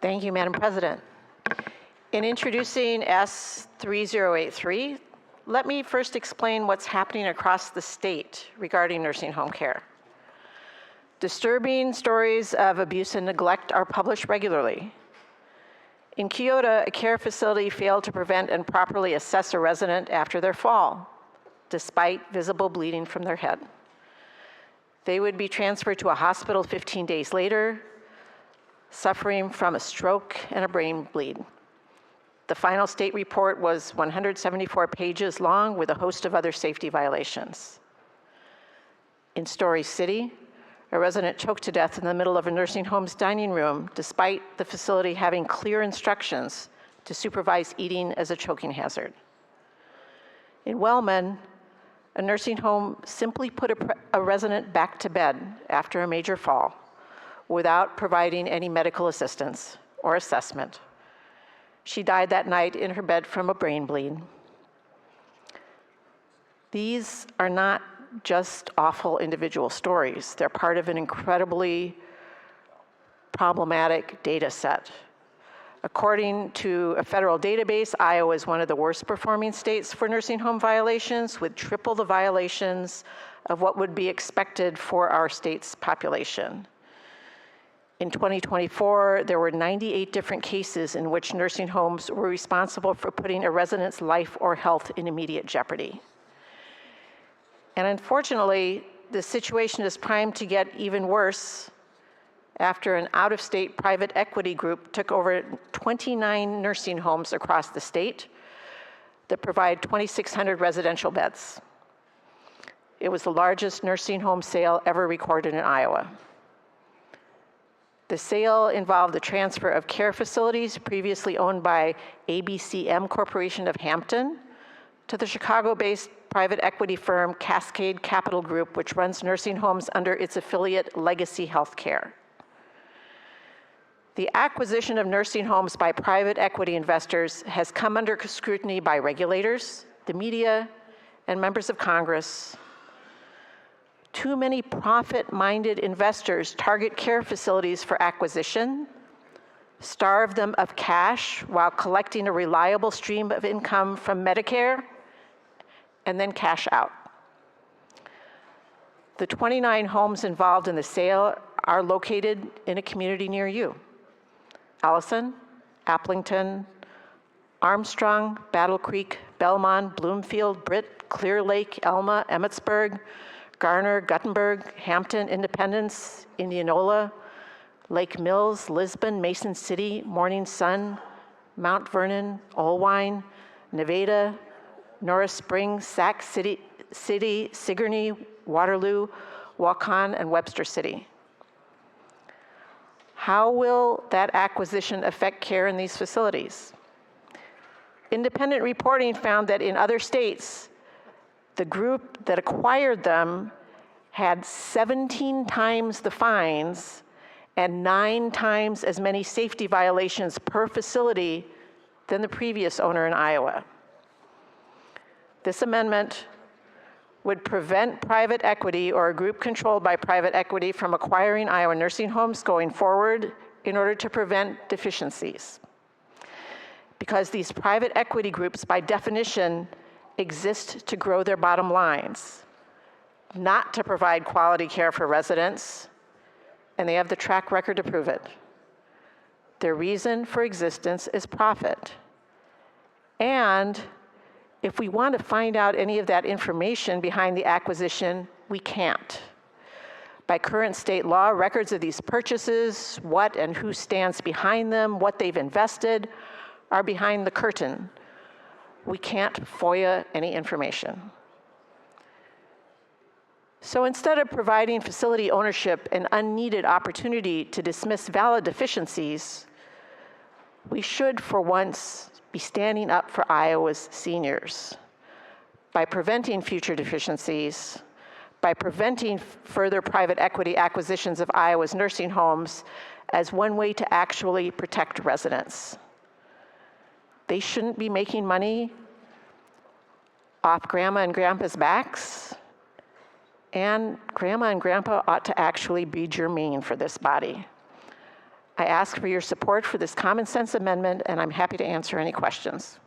Thank you, Madam President. In introducing S3083, let me first explain what's happening across the state regarding nursing home care. Disturbing stories of abuse and neglect are published regularly. In Kyoto, a care facility failed to prevent and properly assess a resident after their fall, despite visible bleeding from their head. They would be transferred to a hospital 15 days later, suffering from a stroke and a brain bleed. The final state report was 174 pages long with a host of other safety violations. In Story City, a resident choked to death in the middle of a nursing home's dining room, despite the facility having clear instructions to supervise eating as a choking hazard. In Wellman, a nursing home simply put a resident back to bed after a major fall without providing any medical assistance or assessment. She died that night in her bed from a brain bleed. These are not just awful individual stories. They're part of an incredibly problematic data set. According to a federal database, Iowa is one of the worst performing states for nursing home violations, with triple the violations of what would be expected for our state's population. In 2024, there were 98 different cases in which nursing homes were responsible for putting a resident's life or health in immediate jeopardy. And unfortunately, the situation is primed to get even worse after an out-of-state private equity group took over 29 nursing homes across the state that provide 2,600 residential beds. It was the largest nursing home sale ever recorded in Iowa. The sale involved the transfer of care facilities previously owned by ABCM Corporation of Hampton to the Chicago-based private equity firm Cascade Capital Group, which runs nursing homes under its affiliate Legacy Healthcare. The acquisition of nursing homes by private equity investors has come under scrutiny by regulators, the media, and members of Congress. Too many profit-minded investors target care facilities for acquisition, starve them of cash while collecting a reliable stream of income from Medicare, and then cash out. The 29 homes involved in the sale are located in a community near you: Allison, Applington, Armstrong, Battle Creek, Belmont, Bloomfield, Britt, Clear Lake, Elma, Emmetsburg, Garner, Guttenberg, Hampton, Independence, Indianola, Lake Mills, Lisbon, Mason City, Morning Sun, Mount Vernon, Olwine, Nevada, Norris Springs, Sac City, Sigourney, Waterloo, Waukon, and Webster City. How will that acquisition affect care in these facilities? Independent reporting found that in other states, the group that acquired them had 17 times the fines and 9 times as many safety violations per facility than the previous owner in Iowa. This amendment would prevent private equity or a group controlled by private equity from acquiring Iowa nursing homes going forward in order to prevent deficiencies. Because these private equity groups, by definition, exist to grow their bottom lines, not to provide quality care for residents, and they have the track record to prove it. Their reason for existence is profit. And if we want to find out any of that information behind the acquisition, we can't. By current state law, records of these purchases, what and who stands behind them, what they've invested, are behind the curtain. We can't FOIA any information. So instead of providing facility ownership an unneeded opportunity to dismiss valid deficiencies, we should, for once, be standing up for Iowa's seniors by preventing future deficiencies, by preventing further private equity acquisitions of Iowa's nursing homes as one way to actually protect residents. They shouldn't be making money off grandma and grandpa's backs, and grandma and grandpa ought to actually be germane for this body. I ask for your support for this common sense amendment, and I'm happy to answer any questions.